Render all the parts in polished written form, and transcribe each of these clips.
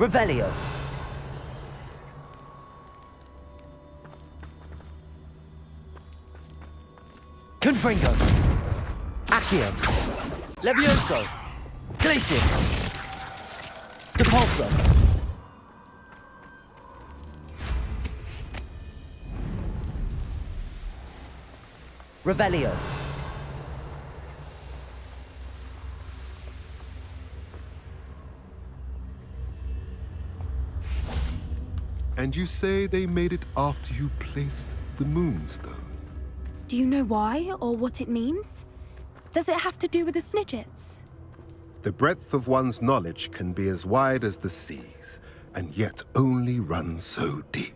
Revelio. Confringo. Accio. Levioso. Glacis. Depulso. Revelio. And you say they made it after you placed the Moonstone? Do you know why, or what it means? Does it have to do with the Snidgets? The breadth of one's knowledge can be as wide as the seas, and yet only run so deep.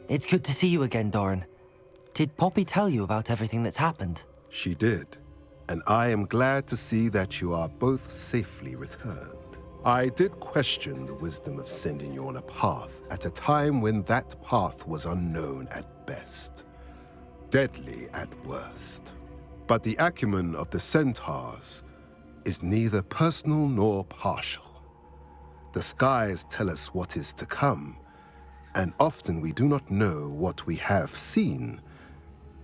It's good to see you again, Doran. Did Poppy tell you about everything that's happened? She did, and I am glad to see that you are both safely returned. I did question the wisdom of sending you on a path at a time when that path was unknown at best, deadly at worst. But the acumen of the centaurs is neither personal nor partial. The skies tell us what is to come, and often we do not know what we have seen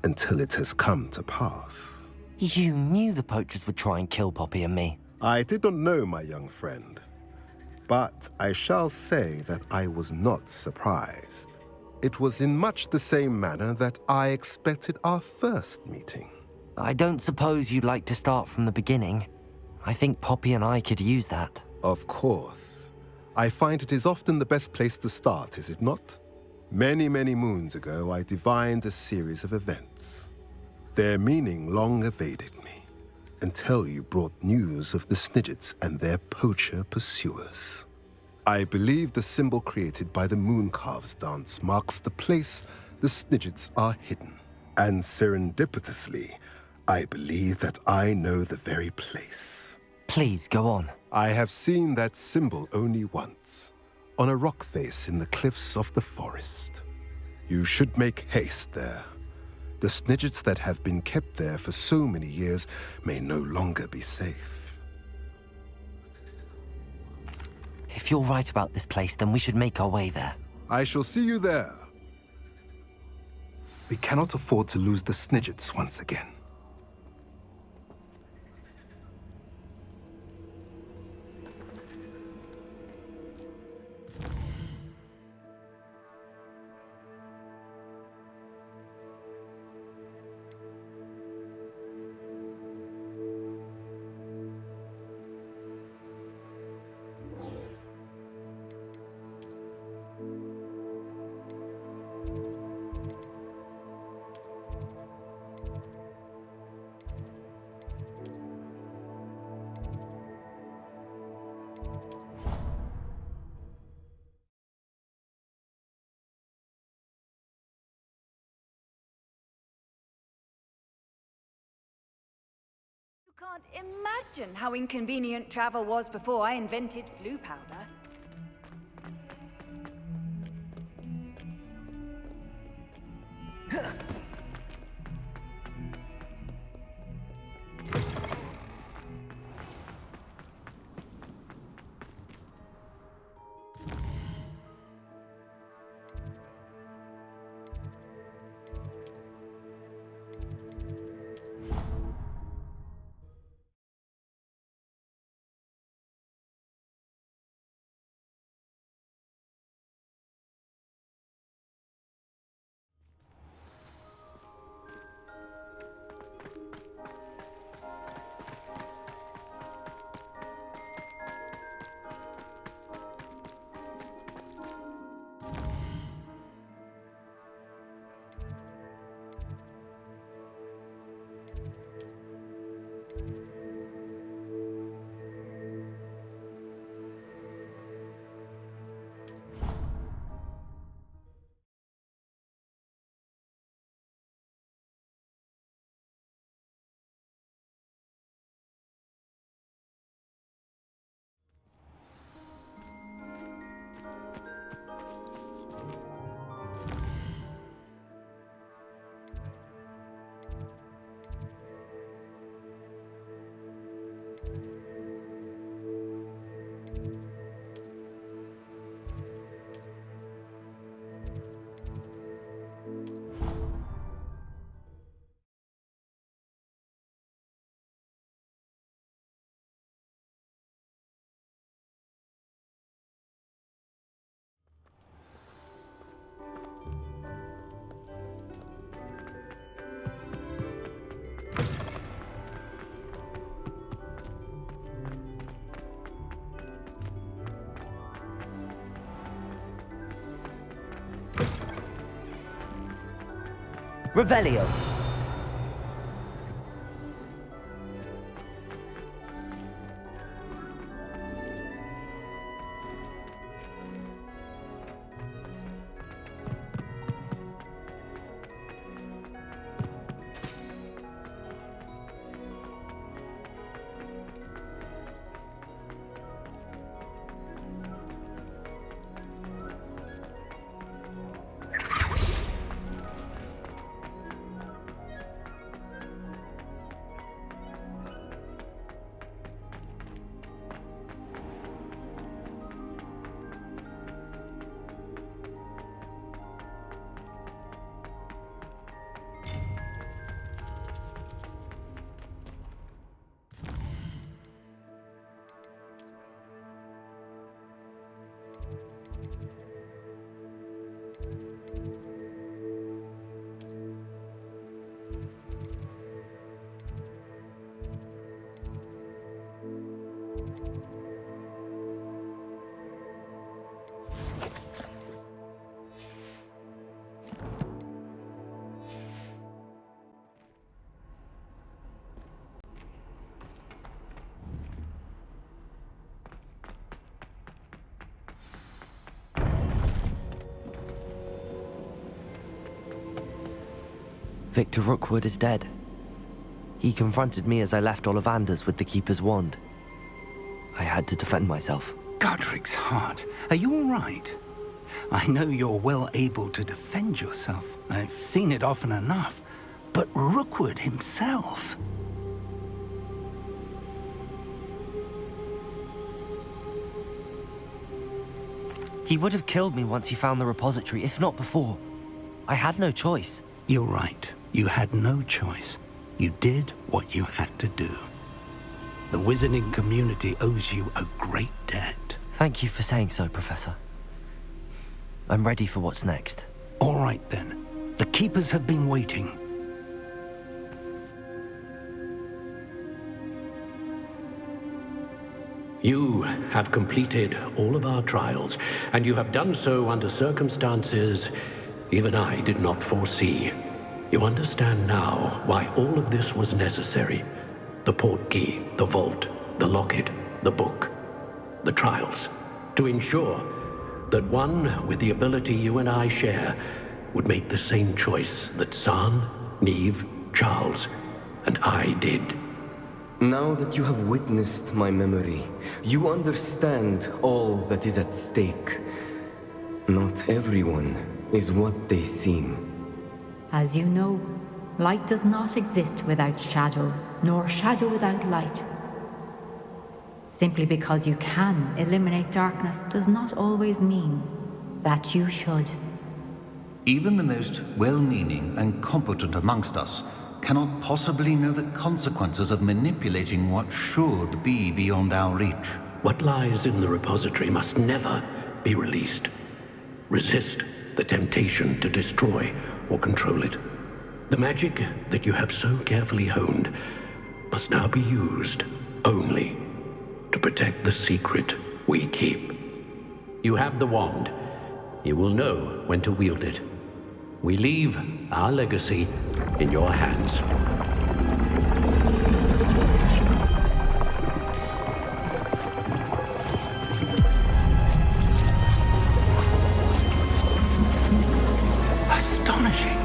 until it has come to pass. You knew the poachers would try and kill Poppy and me. I did not know, my young friend, but I shall say that I was not surprised. It was in much the same manner that I expected our first meeting. I don't suppose you'd like to start from the beginning. I think Poppy and I could use that. Of course. I find it is often the best place to start, is it not? Many, many moons ago, I divined a series of events. Their meaning long evaded me, until you brought news of the Snidgets and their poacher pursuers. I believe the symbol created by the Mooncalves dance marks the place the Snidgets are hidden. And serendipitously, I believe that I know the very place. Please, go on. I have seen that symbol only once, on a rock face in the cliffs of the forest. You should make haste there. The Snidgets that have been kept there for so many years may no longer be safe. If you're right about this place, then we should make our way there. I shall see you there. We cannot afford to lose the Snidgets once again. You can't imagine how inconvenient travel was before I invented flu powder. Revelio. Victor Rookwood is dead. He confronted me as I left Ollivander's with the Keeper's wand. I had to defend myself. Godric's heart, are you all right? I know you're well able to defend yourself. I've seen it often enough. But Rookwood himself... He would have killed me once he found the repository, if not before. I had no choice. You're right. You had no choice. You did what you had to do. The wizarding community owes you a great debt. Thank you for saying so, Professor. I'm ready for what's next. All right, then. The Keepers have been waiting. You have completed all of our trials, and you have done so under circumstances even I did not foresee. You understand now why all of this was necessary. The portkey, the vault, the locket, the book, the trials. To ensure that one with the ability you and I share would make the same choice that San, Neve, Charles, and I did. Now that you have witnessed my memory, you understand all that is at stake. Not everyone is what they seem. As you know, light does not exist without shadow, nor shadow without light. Simply because you can eliminate darkness does not always mean that you should. Even the most well-meaning and competent amongst us cannot possibly know the consequences of manipulating what should be beyond our reach. What lies in the repository must never be released. Resist the temptation to destroy or control it. The magic that you have so carefully honed must now be used only to protect the secret we keep. You have the wand. You will know when to wield it. We leave our legacy in your hands. Astonishing.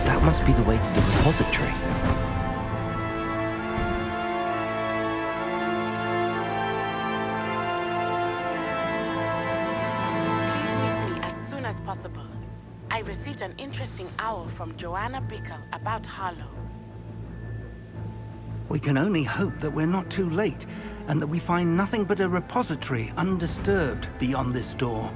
That must be the way to the repository. Possible. I received an interesting owl from Joanna Bickle about Harlow. We can only hope that we're not too late, and that we find nothing but a repository undisturbed beyond this door.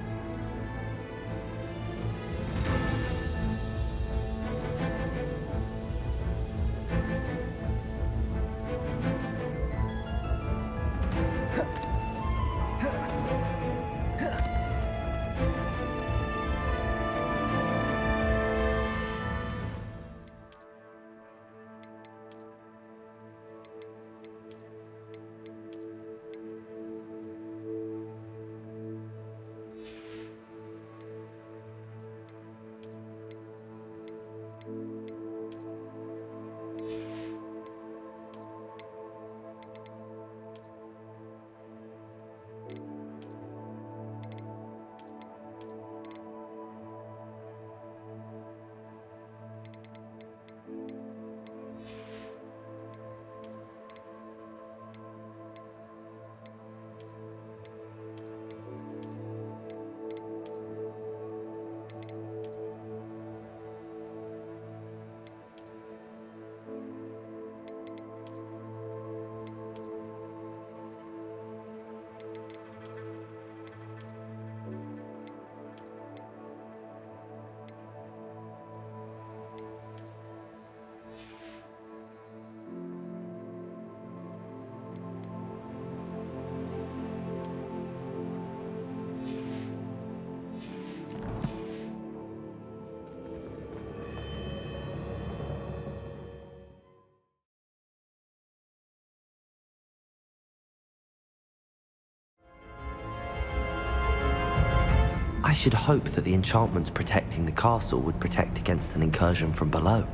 I should hope that the enchantments protecting the castle would protect against an incursion from below.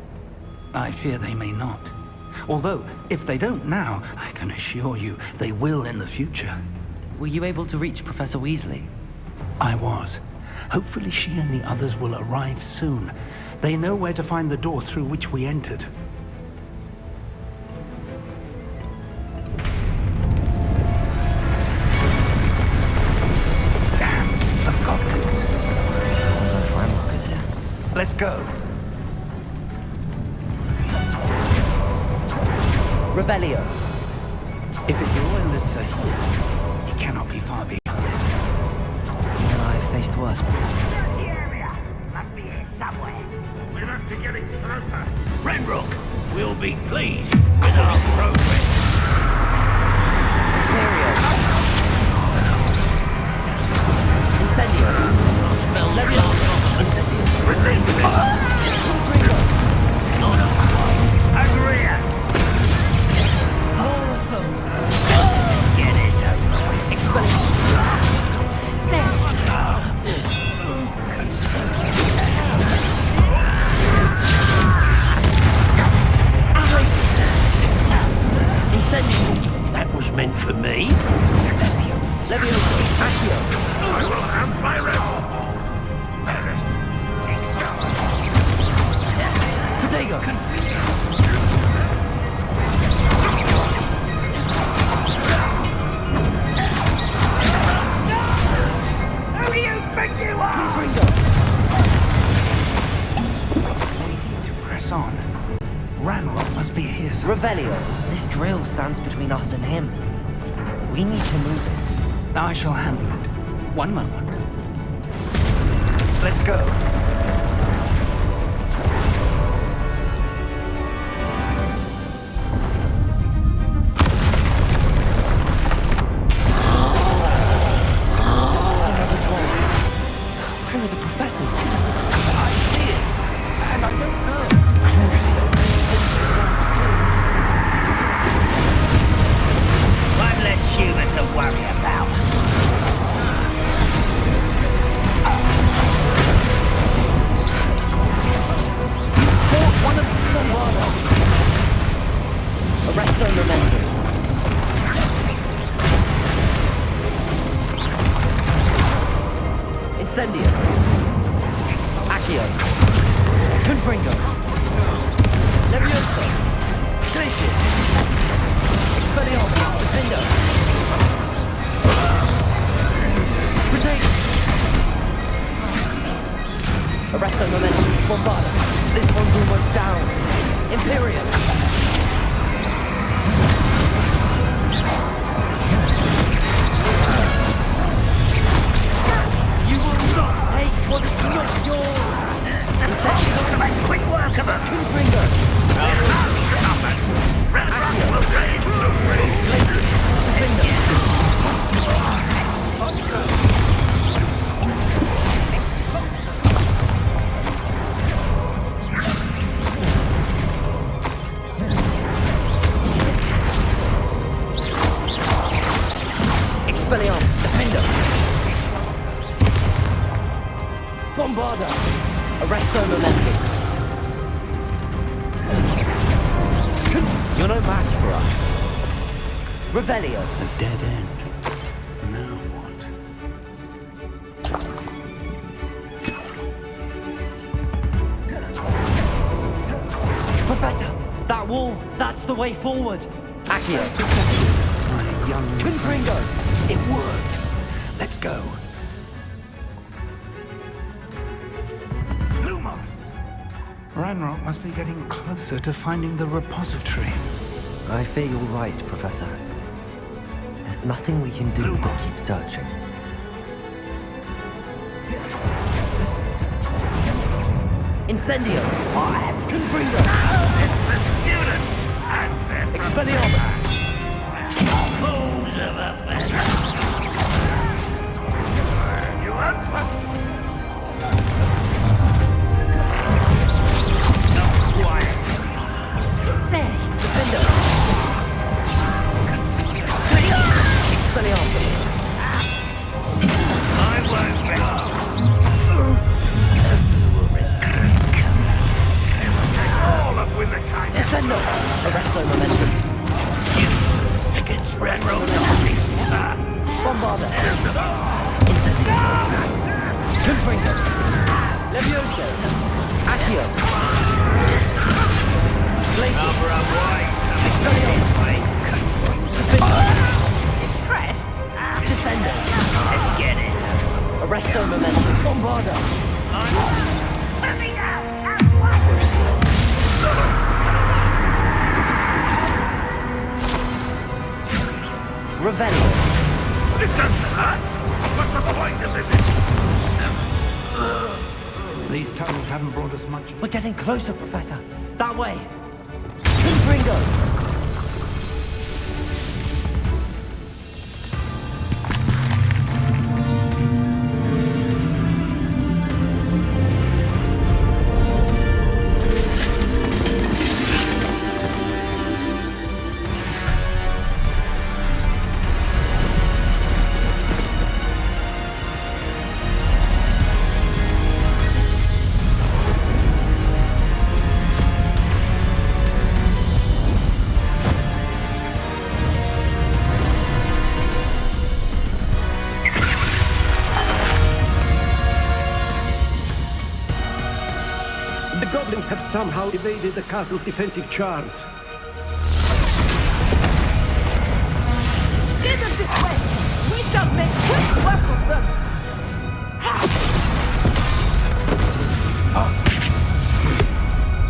I fear they may not. Although, if they don't now, I can assure you they will in the future. Were you able to reach Professor Weasley? I was. Hopefully she and the others will arrive soon. They know where to find the door through which we entered. Damn, the goblins. I wonder if Ranrock is here. Let's go. Revelio. If it's Royalists are here, it cannot be far behind. You and I have faced worse, Professor. The area must be here somewhere. We must be getting closer. Renrook will be pleased with our progress. Imperio. Incendio. Smell Leviosa. Incendio. Release it. Not Agria. More of them. Let's get this over with. Expelliarmus. Incendio. That was meant for me. Leviosa. Accio. I will have my rebel. Protego. Who do you think you are? We need to press on. Ranrock must be here somewhere. Revelio. This drill stands between us and him. We need to move it. I shall handle it. One moment. Let's go. Where are the professors? I see it, and I don't know. One less human to worry about. Fought one of the Arresto Momentum. Incendio. Accio. Confringo. Leviosa. Glacius. Expelliarmus. Defendo. Protego. Arresto Momentum. Bombarda. This one's almost down. Imperium. You will not take what is not yours. Incendio. To make quick work of them. Confringo. Renrock will reign supreme. Glacius. Defendo. Expelliarmus. Defendo. Bombarda. Arresto Momentum. You're no match for us. Revelio. A dead end. Now what? Professor, that wall, that's the way forward. Accio. My young... Confringo. It worked. Let's go. Lumos. Ranrock must be getting closer to finding the repository. I fear you're right, Professor. There's nothing we can do but keep searching. Incendio! Confringo! It's the students and their Expelliarmus! fools of a feather. You answer. Not quiet. There! Defendo! Expelliarmus! I won't rest. Arresto momentum. Against Renro. Bombarda. Incendio. Confringo. Levioso. Accio. Glacius. Expelliarmus. Impressed? Descendo. Let's get it. Arresto momentum. Bombarda. Let me out! Crucio. Revelio. This doesn't hurt. What's the point of this? These tunnels haven't brought us much. We're getting closer, Professor. That way. Confringo. The goblins have somehow evaded the castle's defensive charms. Steer them this way! We shall make quick work of them!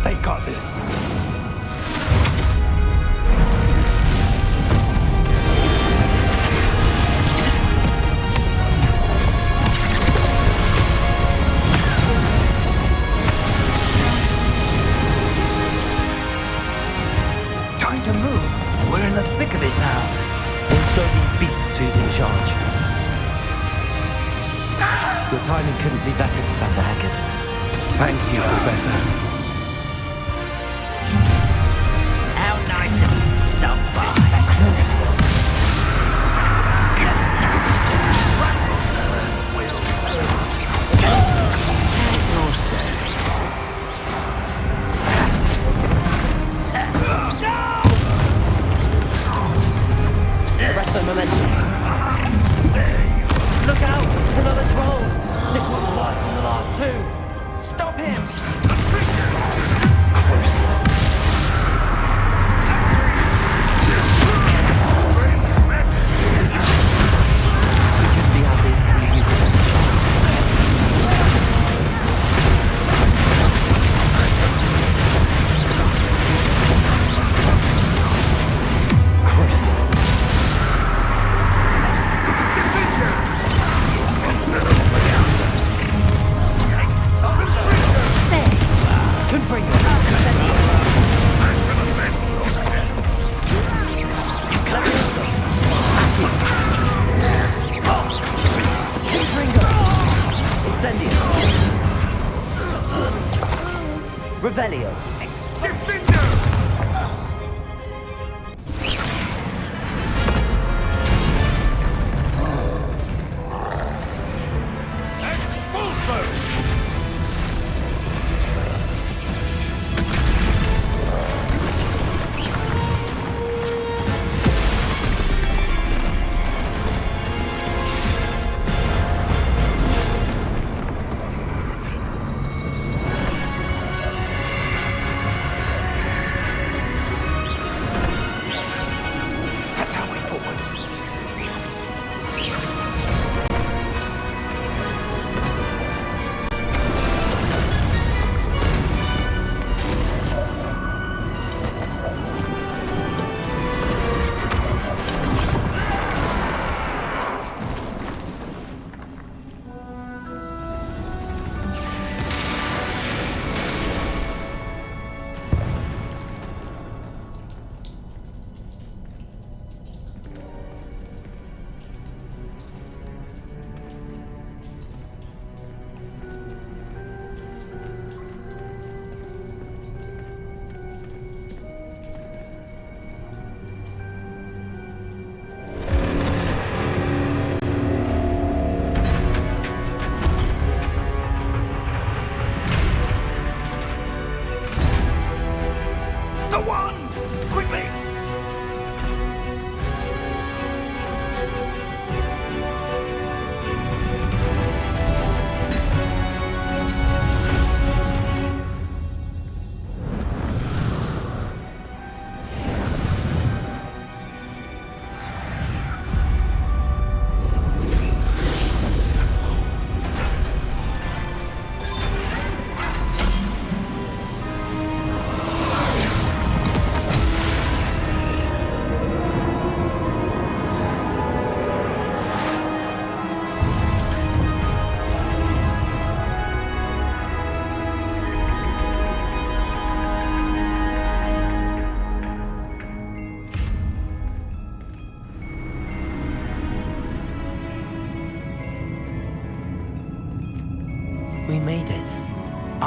They got this. Time to move. We're in the thick of it now. We'll show these beasts who's in charge. Your timing couldn't be better, Professor Hackett. Thank you, Professor. How nice of you to stop by. Your service. Arresto momentum. Look out! Another troll! This one's worse than the last two! Stop him! Crucio. We couldn't be happy to see you, Professor. Crucio. There!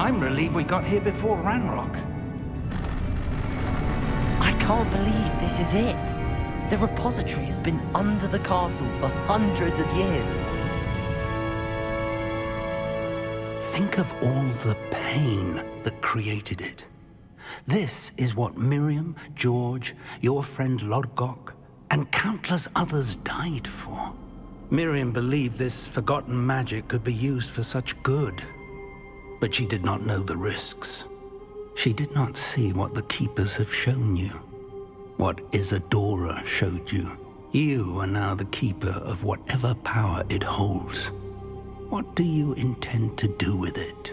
I'm relieved we got here before Ranrock. I can't believe this is it. The repository has been under the castle for hundreds of years. Think of all the pain that created it. This is what Miriam, George, your friend Lodgok, and countless others died for. Miriam believed this forgotten magic could be used for such good, but she did not know the risks. She did not see what the Keepers have shown you, what Isadora showed you. You are now the Keeper of whatever power it holds. What do you intend to do with it?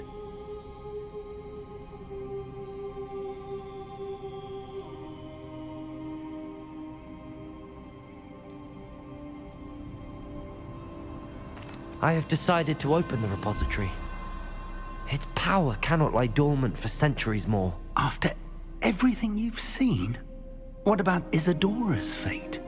I have decided to open the repository. Its power cannot lie dormant for centuries more. After everything you've seen, what about Isadora's fate?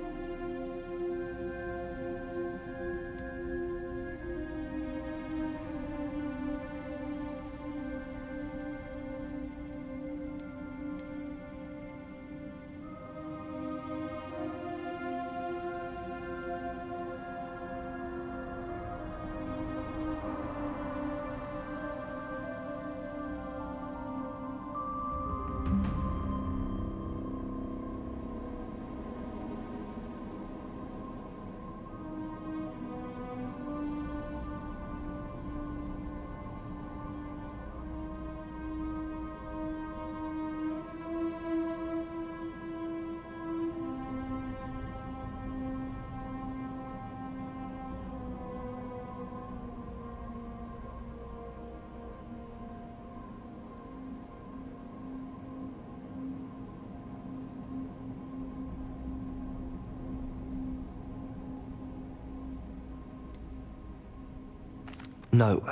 No.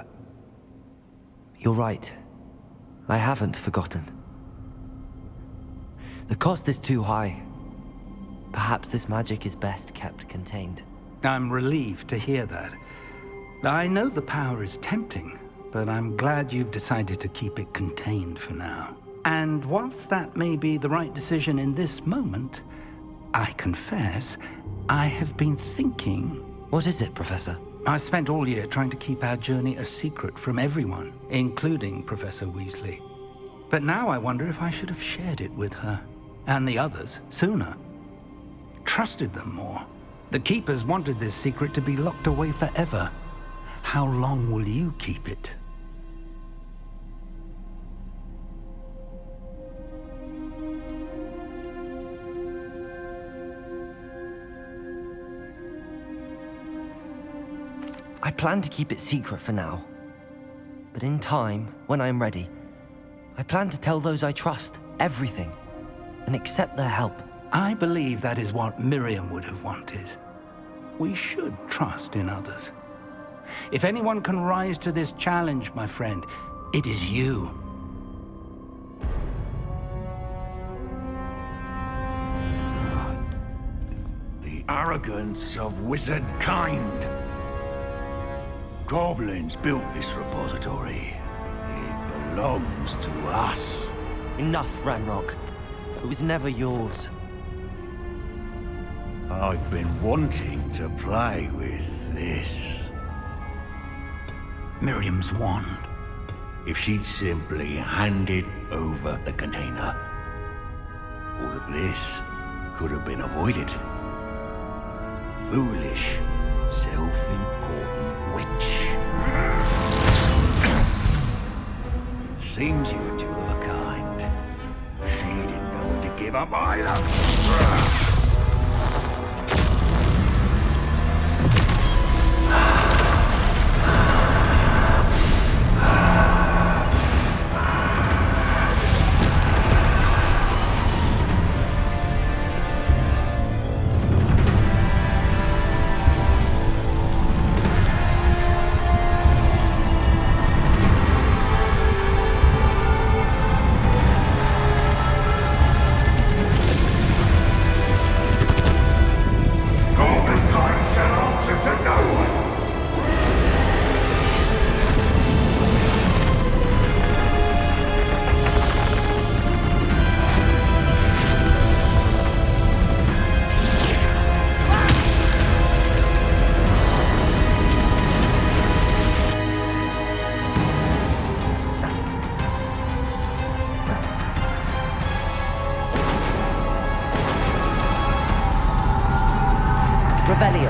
You're right. I haven't forgotten. The cost is too high. Perhaps this magic is best kept contained. I'm relieved to hear that. I know the power is tempting, but I'm glad you've decided to keep it contained for now. And whilst that may be the right decision in this moment, I confess, I have been thinking... What is it, Professor? I spent all year trying to keep our journey a secret from everyone, including Professor Weasley. But now I wonder if I should have shared it with her, and the others, sooner. Trusted them more. The Keepers wanted this secret to be locked away forever. How long will you keep it? I plan to keep it secret for now. But in time, when I'm ready, I plan to tell those I trust everything and accept their help. I believe that is what Miriam would have wanted. We should trust in others. If anyone can rise to this challenge, my friend, it is you. The arrogance of wizard kind. Goblins built this repository. It belongs to us. Enough, Ranrock. It was never yours. I've been wanting to play with this. Miriam's wand. If she'd simply handed over the container, all of this could have been avoided. Foolish, self-important witch. Seems you were two of a kind. She didn't know when to give up either. Revelio.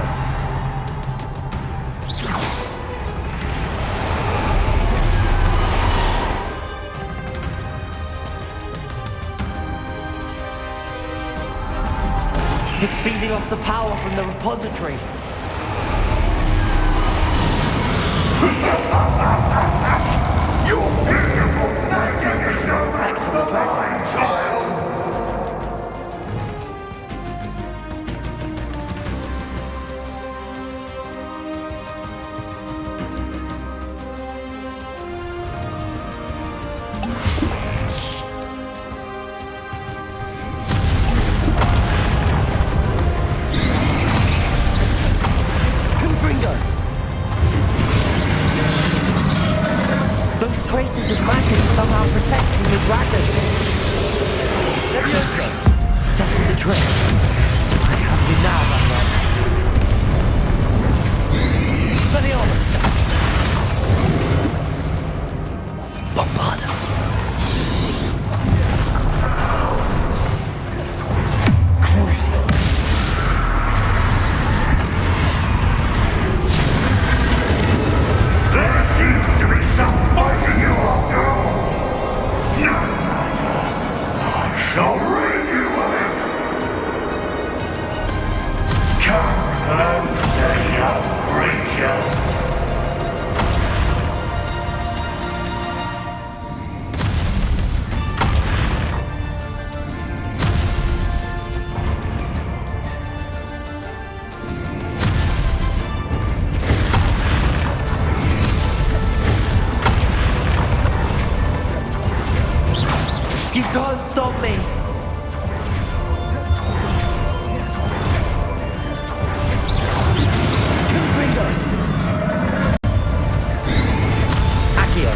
It's feeding off the power from the repository. Your beautiful magic is no match for mine, child! Traces of magic somehow protecting the dragon. Levioso! That's the trick. I have you now, Batman. Expelliarmus! Bombada! Crucio! There seems to be some fighting you after all. No matter. I shall rid you of it. Come closer, young creature. You can't stop me! Confringo! Accio!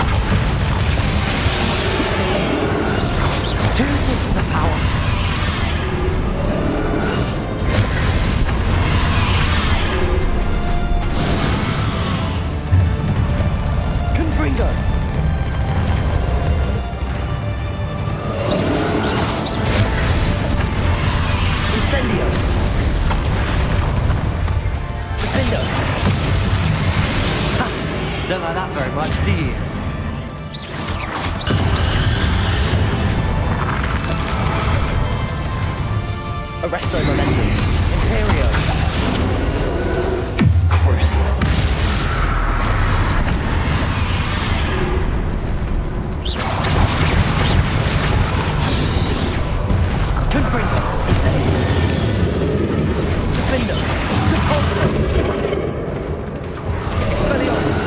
2 sources of power! Confringo! Incendio! Defendo! Ha! Don't like that very much, do you? Arresto Momentum! Imperio! Crucio! Confringo! Incendio! Defendo! Repulso! Expelliarmus!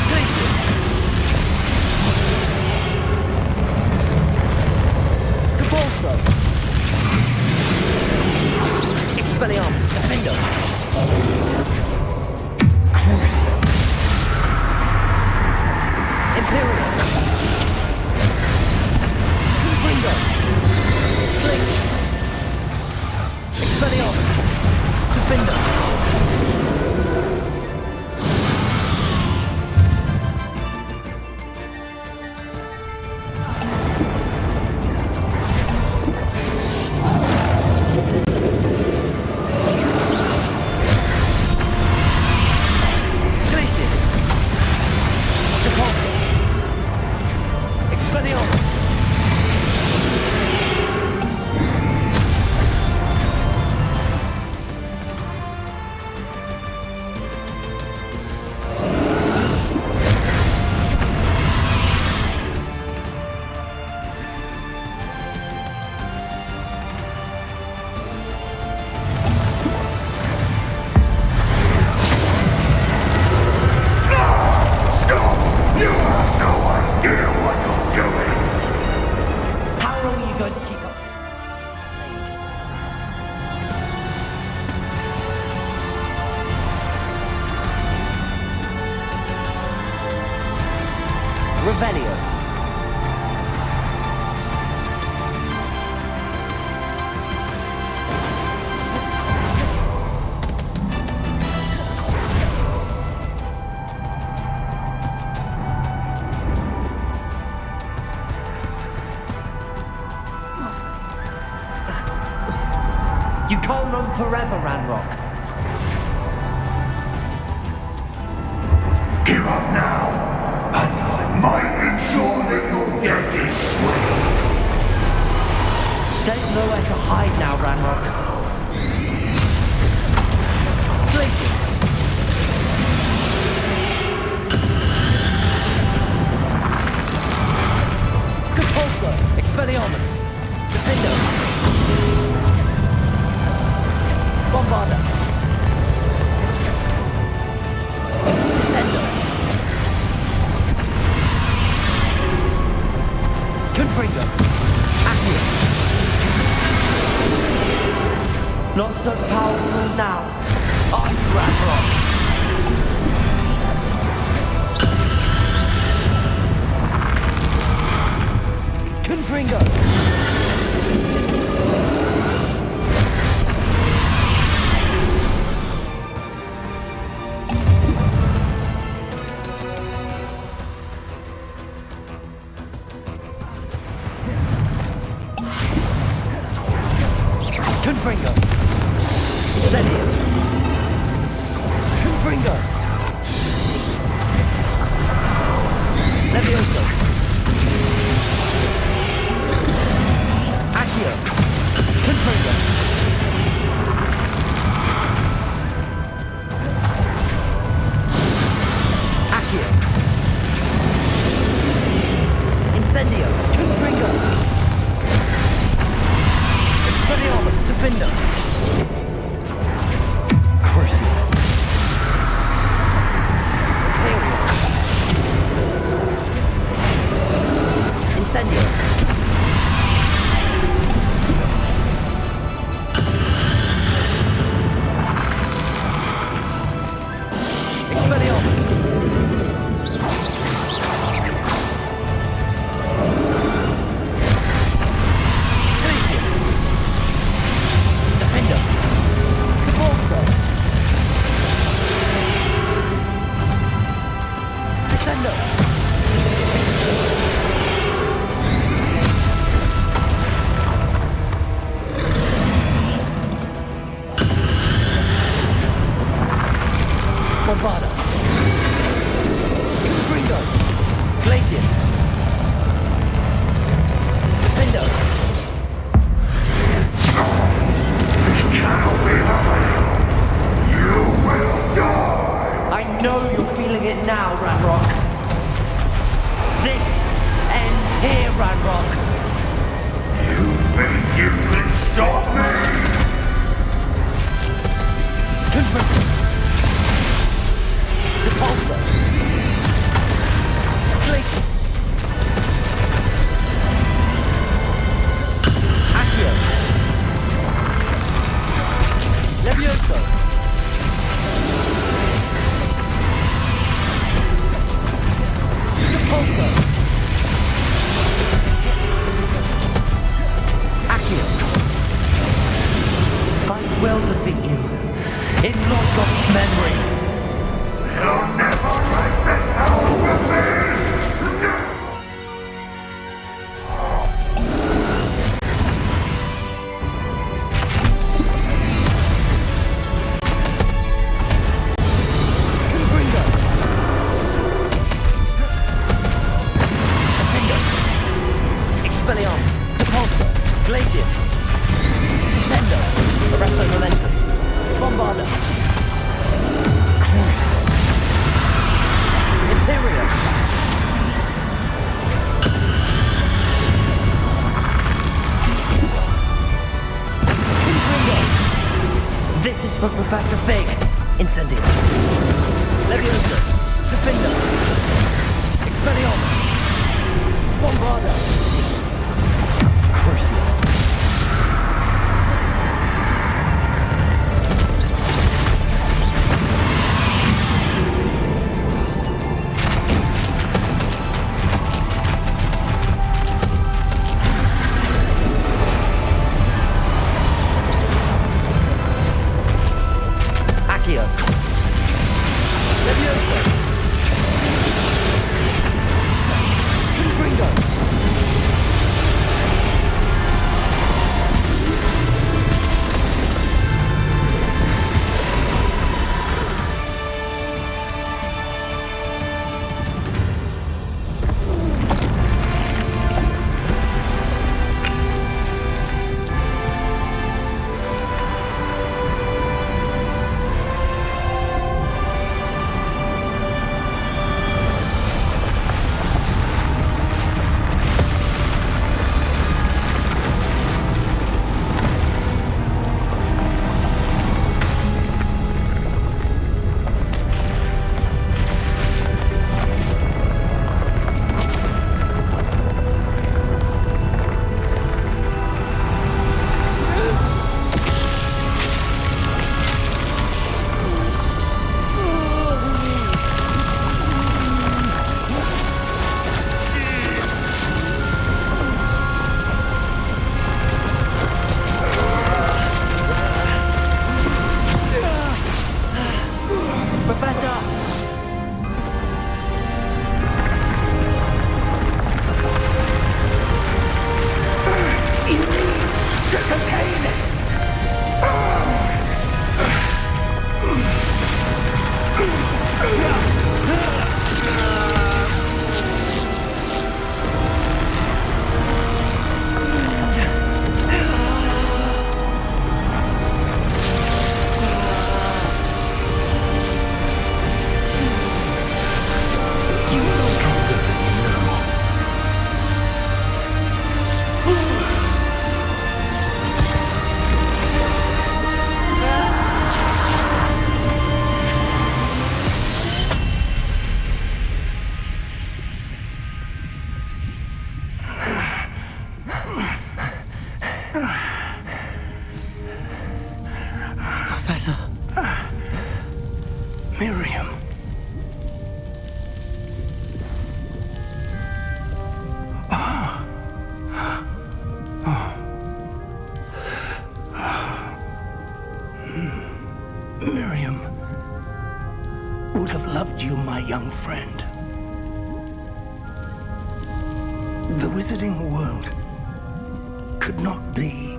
Glacius! Repulso! Expelliarmus! Defendo! Crucio! Imperial! Confringo! Glacius! Expelliarmus! Defender! Glacius! Repulso! Expelliarmus! Stop! You have no idea what you're doing. How long are you going to keep up? Revelio. You can't run forever, Ranrock. Give up now, and I might ensure that your death is swift. There's nowhere to hide now, Ranrock. Places. Repulsor, Expelliarmus, Defender, Bombarder, Descender, Confringo, Accio. Not so powerful now, are you, Ranrock? Confringo! Confringo! Incendio! Confringo! Levioso! Accio! Confringo! Accio! Incendio! Confringo! Expelliarmus! Defender! Crucio! Imperial! Incendio! Expelliarmus! Glacius! Defender! Repulsor! Descender! Bombarda! Confringo! Glacius! Defender! This cannot be happening. You will die. I know you're feeling it now, Ranrock. This ends here, Ranrock. You think you can stop me? Confringo! Repulsor! Glacius! Accio! Levioso! Repulsor! Accio! I will defeat you in Lodgok's memory. You'll never break this power with me! Confringo! Defender! Expelliarmus! Repulsor! Glacius! Descender! Arresto Momentum! Bombarda! Crucio! Imperial! Confringo! This is for Professor Fig! Incendio! Levioso! Defender! Expelliarmus! Bombarda! Crucio! Accio! Levioso! Confringo! Professor. Miriam. Miriam would have loved you, my young friend. The wizarding world could not be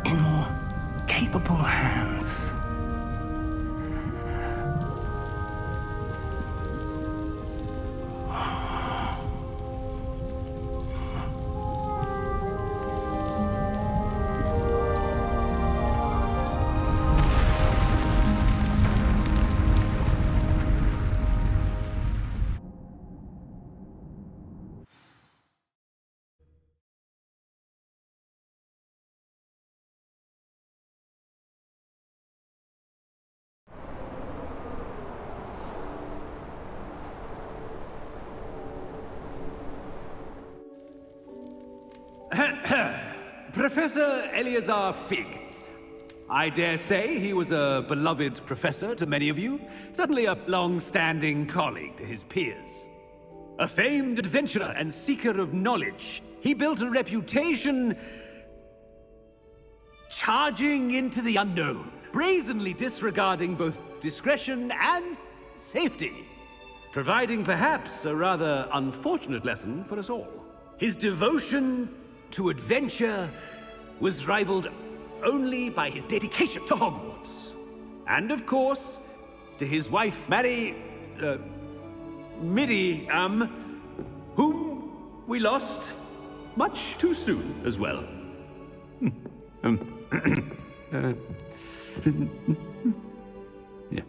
in more capable hands. Professor Eleazar Fig. I dare say he was a beloved professor to many of you, certainly a long-standing colleague to his peers. A famed adventurer and seeker of knowledge, he built a reputation charging into the unknown, brazenly disregarding both discretion and safety, providing perhaps a rather unfortunate lesson for us all. His devotion to adventure was rivaled only by his dedication to Hogwarts. And of course, to his wife, Midi, whom we lost much too soon as well. Yeah.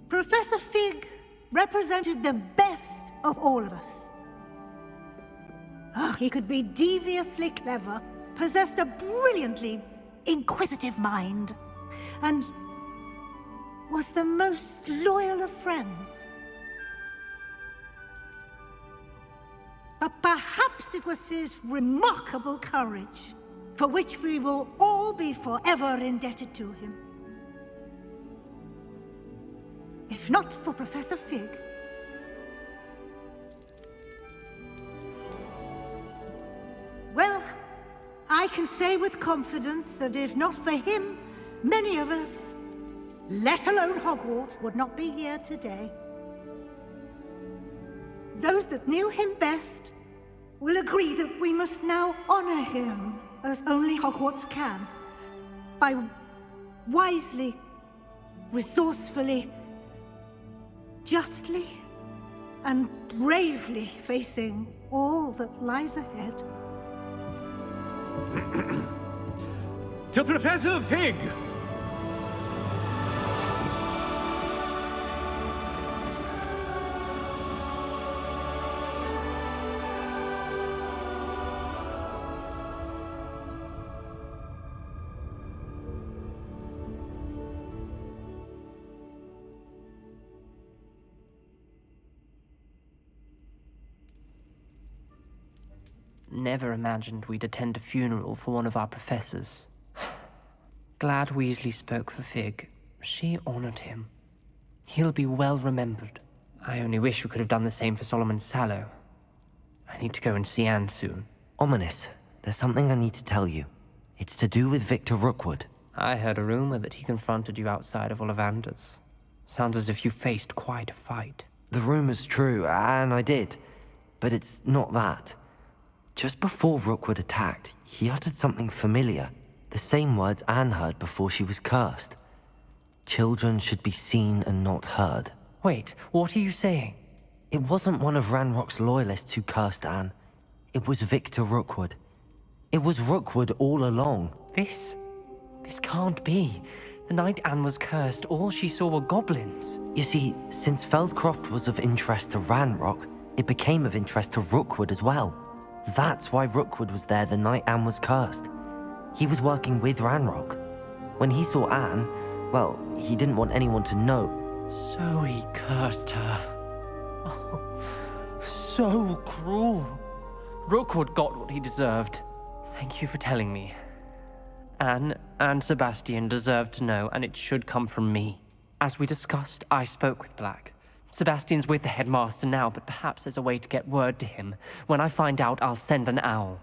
Professor Fig represented the best of all of us. He could be deviously clever, possessed a brilliantly inquisitive mind, and was the most loyal of friends. But perhaps it was his remarkable courage, for which we will all be forever indebted to him. If not for Professor Fig, well, I can say with confidence that if not for him, many of us, let alone Hogwarts, would not be here today. Those that knew him best will agree that we must now honor him as only Hogwarts can, by wisely, resourcefully, justly, and bravely facing all that lies ahead. To Professor Fig! Never imagined we'd attend a funeral for one of our professors. Glad Weasley spoke for Fig. She honored him. He'll be well remembered. I only wish we could have done the same for Solomon Sallow. I need to go and see Anne soon. Ominous, there's something I need to tell you. It's to do with Victor Rookwood. I heard a rumor that he confronted you outside of Ollivander's. Sounds as if you faced quite a fight. The rumor's true, and I did. But it's not that. Just before Rookwood attacked, he uttered something familiar. The same words Anne heard before she was cursed. Children should be seen and not heard. Wait, what are you saying? It wasn't one of Ranrock's loyalists who cursed Anne. It was Victor Rookwood. It was Rookwood all along. This can't be. The night Anne was cursed, all she saw were goblins. You see, since Feldcroft was of interest to Ranrock, it became of interest to Rookwood as well. That's why Rookwood was there the night Anne was cursed. He was working with Ranrock. When he saw Anne, well, he didn't want anyone to know. So he cursed her. Oh, so cruel. Rookwood got what he deserved. Thank you for telling me. Anne and Sebastian deserve to know, and it should come from me. As we discussed, I spoke with Black. Sebastian's with the headmaster now, but perhaps there's a way to get word to him. When I find out, I'll send an owl.